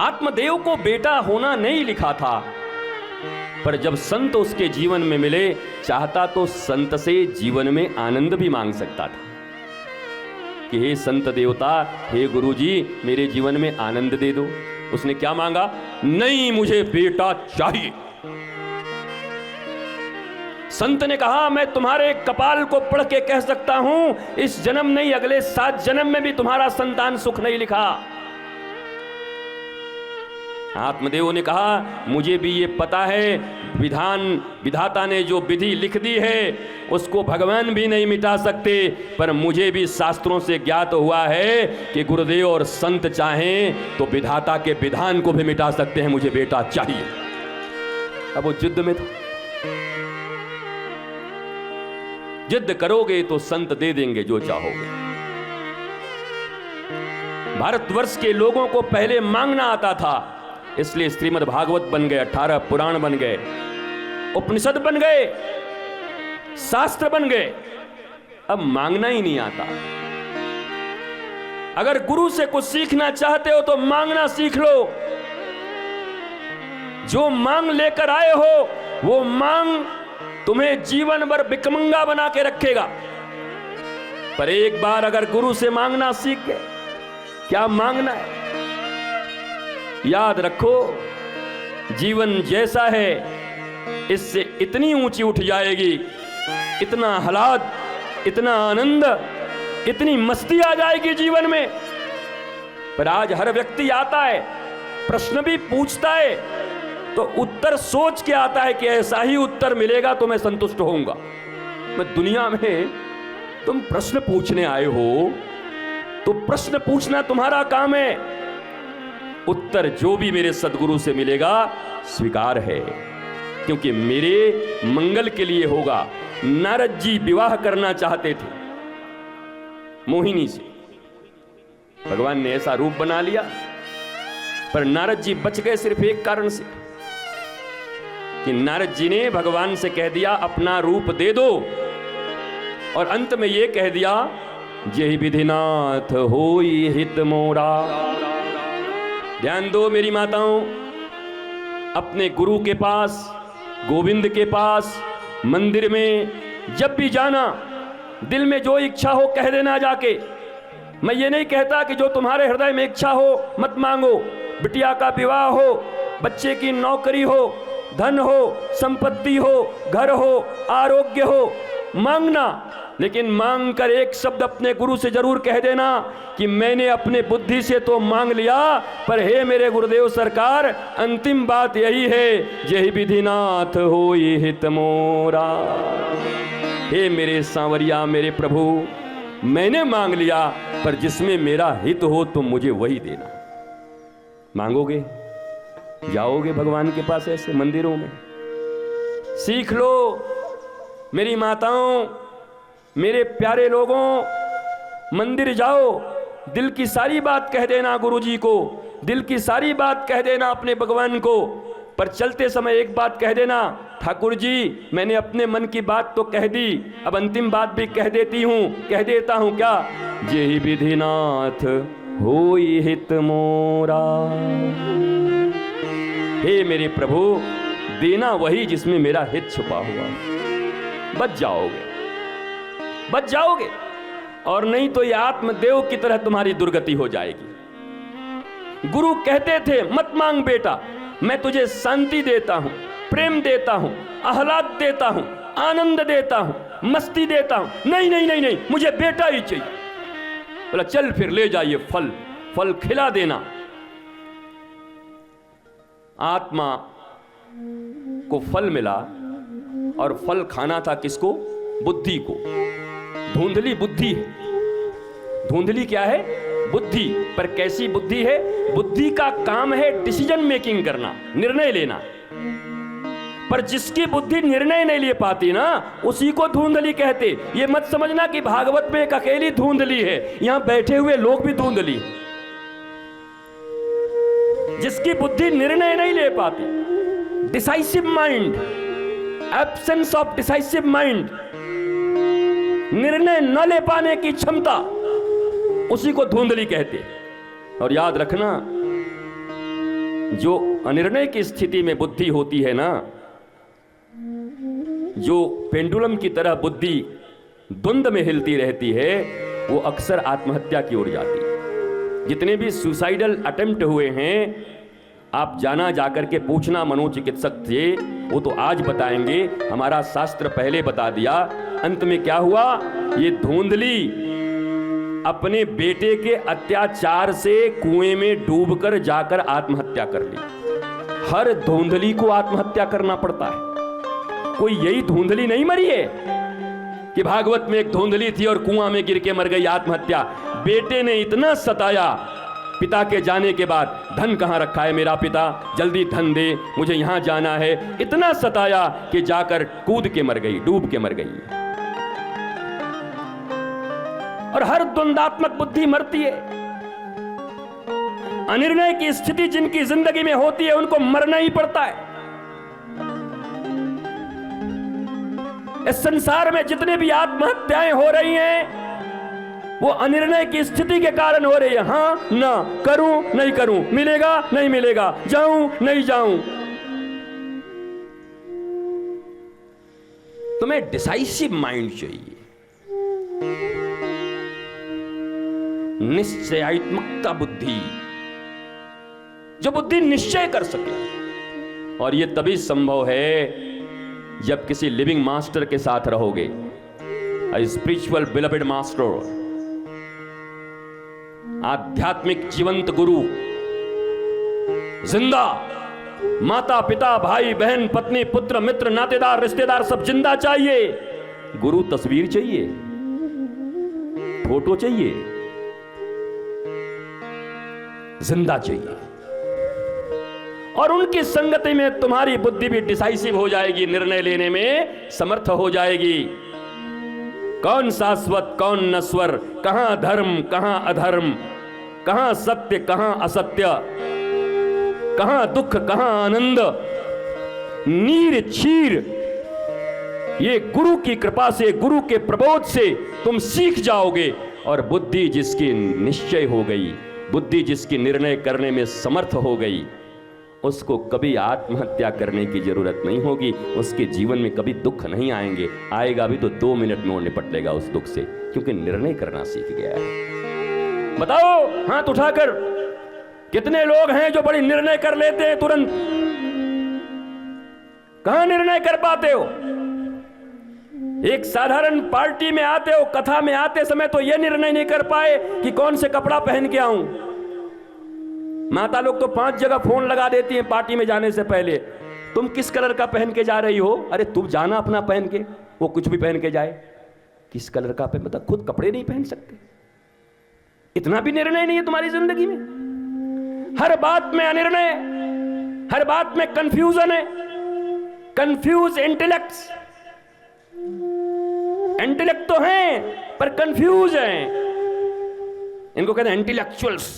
आत्मदेव को बेटा होना नहीं लिखा था, पर जब संत उसके जीवन में मिले, चाहता तो संत से जीवन में आनंद भी मांग सकता था कि हे संत देवता, हे गुरुजी, मेरे जीवन में आनंद दे दो। उसने क्या मांगा? नहीं, मुझे बेटा चाहिए। संत ने कहा, मैं तुम्हारे कपाल को पढ़ के कह सकता हूं, इस जन्म नहीं, अगले 7 जन्म में भी तुम्हारा संतान सुख नहीं लिखा। आत्मदेव ने कहा, मुझे भी ये पता है, विधाता ने जो विधि लिख दी है उसको भगवान भी नहीं मिटा सकते, पर मुझे भी शास्त्रों से ज्ञात हुआ है कि गुरुदेव और संत चाहें तो विधाता के विधान को भी मिटा सकते हैं। मुझे बेटा चाहिए। अब वो जिद्द में था। जिद्द करोगे तो संत दे देंगे जो चाहोगे। भारतवर्ष के लोगों को पहले मांगना आता था, इसलिए श्रीमद् भागवत बन गए, 18 पुराण बन गए, उपनिषद बन गए, शास्त्र बन गए। अब मांगना ही नहीं आता। अगर गुरु से कुछ सीखना चाहते हो तो मांगना सीख लो। जो मांग लेकर आए हो वो मांग तुम्हें जीवन भर भिखमंगा बना के रखेगा। पर एक बार अगर गुरु से मांगना सीख गए, क्या मांगना है याद रखो, जीवन जैसा है इससे इतनी ऊंची उठ जाएगी, इतना आह्लाद, इतना आनंद, इतनी मस्ती आ जाएगी जीवन में। पर आज हर व्यक्ति आता है, प्रश्न भी पूछता है, तो उत्तर सोच के आता है कि ऐसा ही उत्तर मिलेगा तो मैं संतुष्ट होऊंगा। मैं दुनिया में तुम प्रश्न पूछने आए हो तो प्रश्न पूछना तुम्हारा काम है। उत्तर जो भी मेरे सदगुरु से मिलेगा स्वीकार है, क्योंकि मेरे मंगल के लिए होगा। नारद जी विवाह करना चाहते थे मोहिनी से, भगवान ने ऐसा रूप बना लिया, पर नारद जी बच गए सिर्फ एक कारण से कि नारद जी ने भगवान से कह दिया अपना रूप दे दो, और अंत में यह कह दिया, जेहि विधिनाथ होई हित मोरा। ध्यान दो मेरी माताओं, अपने गुरु के पास, गोविंद के पास, मंदिर में जब भी जाना, दिल में जो इच्छा हो कह देना जाके। मैं ये नहीं कहता कि जो तुम्हारे हृदय में इच्छा हो मत मांगो। बिटिया का विवाह हो, बच्चे की नौकरी हो, धन हो, संपत्ति हो, घर हो, आरोग्य हो, मांगना, लेकिन मांग कर एक शब्द अपने गुरु से जरूर कह देना कि मैंने अपने बुद्धि से तो मांग लिया, पर हे मेरे गुरुदेव सरकार, अंतिम बात यही है, जेहि विधिनाथ होई हित मोरा। हे मेरे सांवरिया, मेरे प्रभु, मैंने मांग लिया, पर जिसमें मेरा हित हो तुम मुझे वही देना। मांगोगे, जाओगे भगवान के पास ऐसे मंदिरों में। सीख लो मेरी माताओं, मेरे प्यारे लोगों, मंदिर जाओ, दिल की सारी बात कह देना गुरु जी को, दिल की सारी बात कह देना अपने भगवान को, पर चलते समय एक बात कह देना, ठाकुर जी मैंने अपने मन की बात तो कह दी, अब अंतिम बात भी कह देती हूँ, कह देता हूँ क्या, जेहि विधिनाथ होई हित मोरा। हे मेरे प्रभु, देना वही जिसमें मेरा हित छुपा हुआ। बच जाओगे, बच जाओगे, और नहीं तो यह आत्मदेव की तरह तुम्हारी दुर्गति हो जाएगी। गुरु कहते थे मत मांग बेटा, मैं तुझे शांति देता हूं, प्रेम देता हूं, आह्लाद देता हूं, आनंद देता हूं, मस्ती देता हूं। नहीं नहीं नहीं नहीं, मुझे बेटा ही चाहिए। बोला चल फिर ले जाइए फल, फल खिला देना। आत्मा को फल मिला, और फल खाना था किसको? बुद्धि को। धुंधली बुद्धि है। धुंधली क्या है? बुद्धि। पर कैसी बुद्धि है? बुद्धि का काम है डिसीजन मेकिंग करना, निर्णय लेना। पर जिसकी बुद्धि निर्णय नहीं ले पाती ना, उसी को धुंधली कहते। ये मत समझना कि भागवत में एक अकेली धुंधली है, यहां बैठे हुए लोग भी धुंधली। जिसकी बुद्धि निर्णय नहीं ले पाती, decisive mind, absence of decisive mind, निर्णय न ले पाने की क्षमता, उसी को धुंधली कहते। और याद रखना, जो अनिर्णय की स्थिति में बुद्धि होती है ना, जो पेंडुलम की तरह बुद्धि द्वंद्व में हिलती रहती है, वो अक्सर आत्महत्या की ओर जाती है। जितने भी सुसाइडल अटेम्प्ट हुए हैं, आप जाना जाकर के पूछना मनोचिकित्सक से, वो तो आज बताएंगे, हमारा शास्त्र पहले बता दिया। अंत में क्या हुआ, ये धुंधली अपने बेटे के अत्याचार से कुएं में डूबकर जाकर आत्महत्या कर ली। हर धुंधली को आत्महत्या करना पड़ता है, कोई यही धुंधली नहीं मरी है कि भागवत में एक धुंधली थी और कुआं में गिर के मर गई, आत्महत्या। बेटे ने इतना सताया, पिता के जाने के बाद, धन कहां रखा है मेरा पिता, जल्दी धन दे, मुझे यहां जाना है, इतना सताया कि जाकर कूद के मर गई, डूब के मर गई। और हर द्वंदात्मक बुद्धि मरती है। अनिर्णय की स्थिति जिनकी जिंदगी में होती है, उनको मरना ही पड़ता है। इस संसार में जितने भी आत्महत्याएं हो रही हैं, वो अनिर्णय की स्थिति के कारण हो रही है। हां ना, करूं नहीं करूं, मिलेगा नहीं मिलेगा, जाऊं नहीं जाऊं। तुम्हें डिसाइसिव माइंड चाहिए, निश्चयात्मकता बुद्धि, जो बुद्धि निश्चय कर सके। और यह तभी संभव है जब किसी लिविंग मास्टर के साथ रहोगे, स्पिरिचुअल बिलवेड मास्टर, आध्यात्मिक जीवंत गुरु, जिंदा, माता पिता भाई बहन पत्नी पुत्र मित्र नातेदार रिश्तेदार सब जिंदा चाहिए। गुरु तस्वीर चाहिए, फोटो चाहिए, जिंदा चाहिए। और उनकी संगति में तुम्हारी बुद्धि भी डिसाइसिव हो जाएगी, निर्णय लेने में समर्थ हो जाएगी। कौन शाश्वत कौन नश्वर, कहां धर्म कहां अधर्म, कहां सत्य कहां असत्य, कहां दुख कहां आनंद, नीर छीर, ये गुरु की कृपा से, गुरु के प्रबोध से तुम सीख जाओगे। और बुद्धि जिसकी निश्चय हो गई, बुद्धि जिसकी निर्णय करने में समर्थ हो गई, उसको कभी आत्महत्या करने की जरूरत नहीं होगी। उसके जीवन में कभी दुख नहीं आएंगे, आएगा भी तो 2 मिनट में वो निपट लेगा उस दुख से, क्योंकि निर्णय करना सीख गया है। बताओ हाथ उठाकर, कितने लोग हैं जो बड़ी निर्णय कर लेते हैं तुरंत? कहां निर्णय कर पाते हो? एक साधारण पार्टी में आते हो, कथा में आते समय तो यह निर्णय नहीं कर पाए कि कौन से कपड़ा पहन के आऊं। माता लोग तो 5 जगह फोन लगा देती हैं पार्टी में जाने से पहले, तुम किस कलर का पहन के जा रही हो? अरे तुम जाना अपना पहन के, वो कुछ भी पहन के जाए। किस कलर का पहन, मतलब खुद कपड़े नहीं पहन सकते? इतना भी निर्णय नहीं है तुम्हारी जिंदगी में? हर बात में अनिर्णय, हर बात में कंफ्यूजन है। कंफ्यूज इंटेलेक्ट्स, इंटेलेक्ट तो हैं पर कंफ्यूज हैं। इनको कहते हैं intellectuals.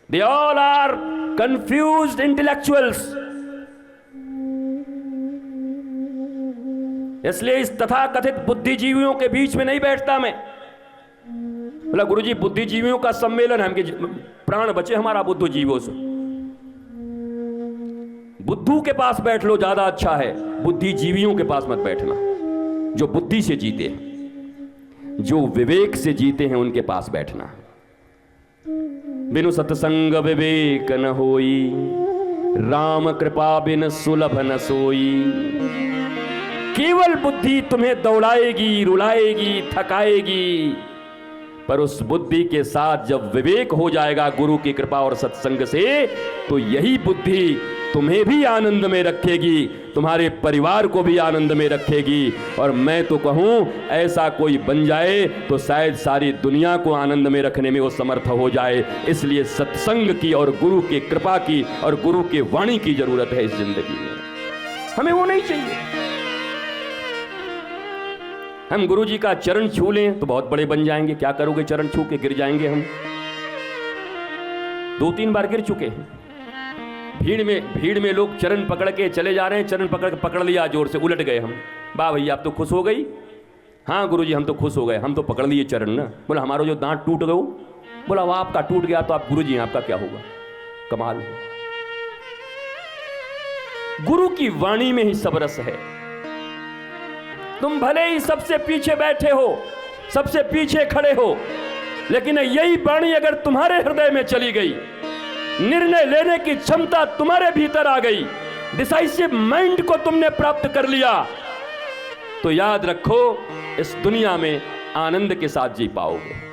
They all are confused intellectuals. इसलिए इस तथाकथित बुद्धिजीवियों के बीच में नहीं बैठता मैं। बोला गुरुजी बुद्धिजीवियों का सम्मेलन है, हम प्राण बचे हमारा बुद्धिजीवियों से। बुद्धू के पास बैठ लो, ज्यादा अच्छा है। बुद्धिजीवियों के पास मत बैठना। जो बुद्धि से जीते हैं, जो विवेक से जीते हैं, उनके पास बैठना। बिनु सत्संग विवेक न होई, राम कृपा बिन सुलभ न सोई। केवल बुद्धि तुम्हें दौड़ाएगी, रुलाएगी, थकाएगी, पर उस बुद्धि के साथ जब विवेक हो जाएगा गुरु की कृपा और सत्संग से, तो यही बुद्धि तुम्हें भी आनंद में रखेगी, तुम्हारे परिवार को भी आनंद में रखेगी। और मैं तो कहूं ऐसा कोई बन जाए तो शायद सारी दुनिया को आनंद में रखने में वो समर्थ हो जाए। इसलिए सत्संग की और गुरु की कृपा की और गुरु के वाणी की जरूरत है इस जिंदगी में। हमें वो नहीं चाहिए। हम गुरु जी का चरण छू लें तो बहुत बड़े बन जाएंगे। क्या करोगे चरण छू के? गिर जाएंगे हम। 2-3 बार गिर चुके हैं। भीड़ में लोग चरण पकड़ के चले जा रहे हैं, चरण पकड़ लिया जोर से, उलट गए हम। वाह भैया आप तो खुश हो गई? हाँ गुरुजी हम तो खुश हो गए, हम तो पकड़ लिए चरण ना। बोला हमारा जो दांत टूट गए, बोला वाह आपका टूट गया तो आप गुरुजी हैं, आपका क्या होगा? कमाल है। गुरु की वाणी में ही सब रस है। तुम भले ही सबसे पीछे बैठे हो, सबसे पीछे खड़े हो, लेकिन यही वाणी अगर तुम्हारे हृदय में चली गई, निर्णय लेने की क्षमता तुम्हारे भीतर आ गई, डिसाइसिव माइंड को तुमने प्राप्त कर लिया, तो याद रखो इस दुनिया में आनंद के साथ जी पाओगे।